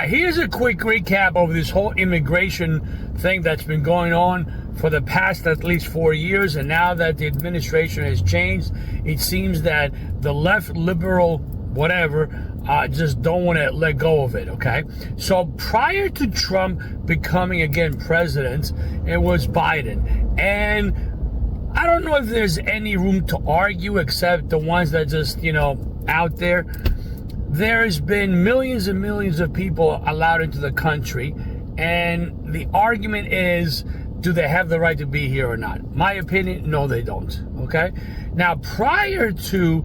right, here's a quick recap of this whole immigration thing that's been going on for the past at least 4 years. And now that the administration has changed, it seems that the left, liberal, whatever, just don't want to let go of it, okay? So prior to Trump becoming, again, president, it was Biden. And I don't know if there's any room to argue except the ones that just, out there. There's been millions and millions of people allowed into the country, and the argument is, do they have the right to be here or not? My opinion, no, they don't, okay? Now, prior to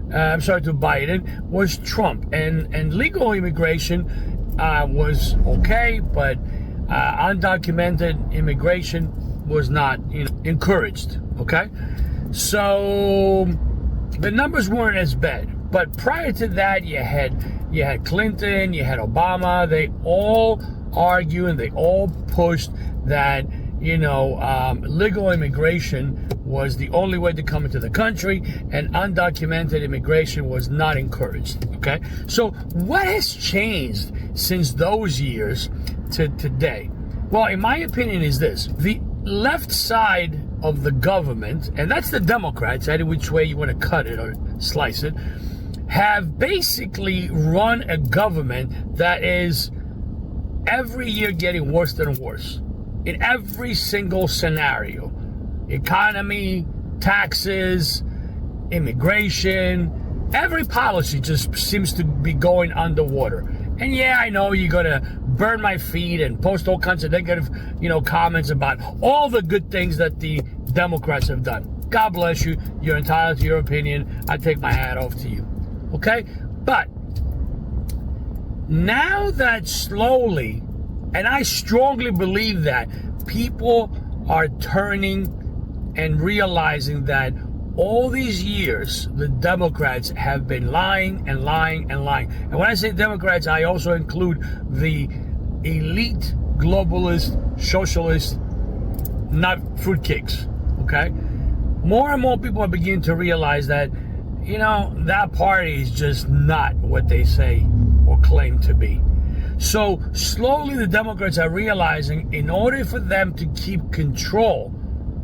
Biden, was Trump, and legal immigration was okay, but undocumented immigration was not encouraged, okay? So the numbers weren't as bad. But prior to that, you had Clinton, you had Obama. They all argue and they all pushed that, legal immigration was the only way to come into the country, and undocumented immigration was not encouraged, okay? So what has changed since those years to today? Well, in my opinion, is this. The left side of the government, and that's the Democrats, either which way you want to cut it or slice it, have basically run a government that is every year getting worse and worse in every single scenario. Economy, taxes, immigration, every policy just seems to be going underwater. And yeah, I know you're going to burn my feed and post all kinds of negative, comments about all the good things that the Democrats have done. God bless you. You're entitled to your opinion. I take my hat off to you. Okay? But now that slowly, and I strongly believe that, people are turning and realizing that all these years, the Democrats have been lying and lying and lying. And when I say Democrats, I also include the elite, globalist, socialist, not fruitcakes, okay? More and more people are beginning to realize that, that party is just not what they say or claim to be. So slowly the Democrats are realizing in order for them to keep control,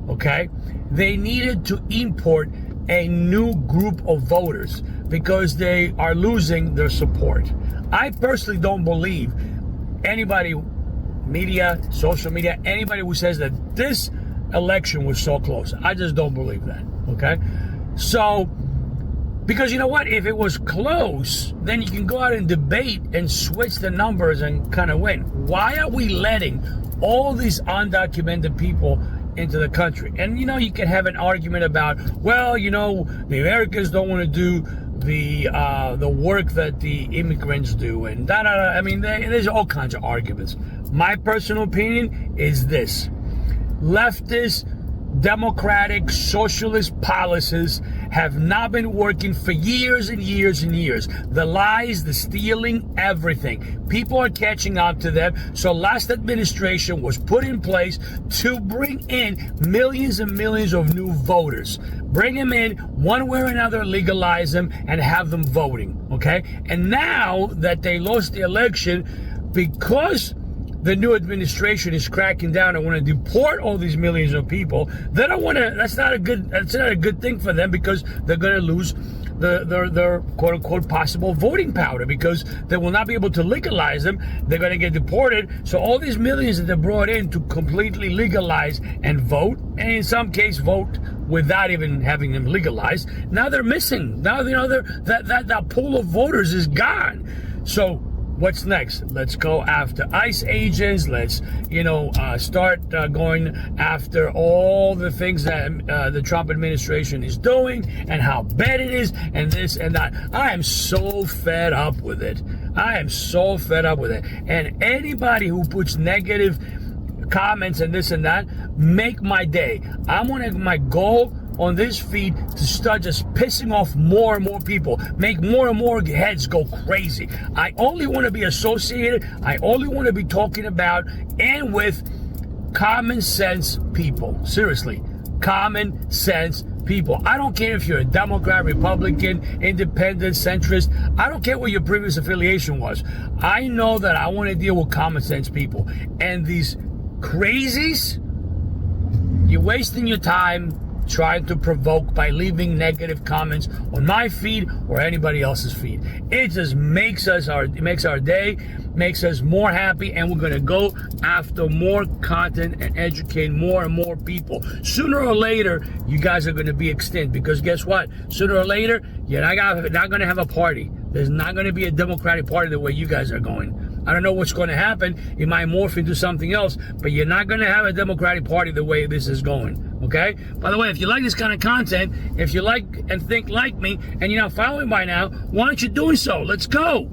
okay, they needed to import a new group of voters because they are losing their support. I personally don't believe anybody, media, social media, anybody who says that this election was so close. I just don't believe that, okay? So, because you know what? If it was close, then you can go out and debate and switch the numbers and kind of win. Why are we letting all these undocumented people into the country? And, you can have an argument about, well, the Americans don't want to do the work that the immigrants do. And I mean, there's all kinds of arguments. My personal opinion is this. Leftist, democratic, socialist policies have not been working for years and years and years. The lies, the stealing, everything. People are catching up to them. So last administration was put in place to bring in millions and millions of new voters. Bring them in, one way or another, legalize them, and have them voting, okay? And now that they lost the election, because the new administration is cracking down and want to deport all these millions of people, they don't want to. That's not a good thing for them, because they're going to lose their quote unquote possible voting power, because they will not be able to legalize them. They're going to get deported. So all these millions that they brought in to completely legalize and vote, and in some case vote without even having them legalized, now they're missing. Now that pool of voters is gone. So what's next? Let's go after ICE agents. Let's, start going after all the things that the Trump administration is doing and how bad it is and this and that. I am so fed up with it. And anybody who puts negative comments and this and that, make my day. My goal on this feed to start just pissing off more and more people, make more and more heads go crazy. I only want to be associated, I only want to be talking about and with common sense people. Seriously, common sense people. I don't care if you're a Democrat, Republican, independent, centrist. I don't care what your previous affiliation was. I know that I want to deal with common sense people. And these crazies, you're wasting your time trying to provoke by leaving negative comments on my feed or anybody else's feed. It just makes our day, makes us more happy, and we're gonna go after more content and educate more and more people. Sooner or later, you guys are gonna be extinct, because guess what? Sooner or later, you're not gonna have a party. There's not gonna be a Democratic Party the way you guys are going. I don't know what's going to happen. It might morph into something else, but you're not going to have a Democratic Party the way this is going, okay? By the way, if you like this kind of content, if you like and think like me, and you're not following by now, why aren't you doing so? Let's go.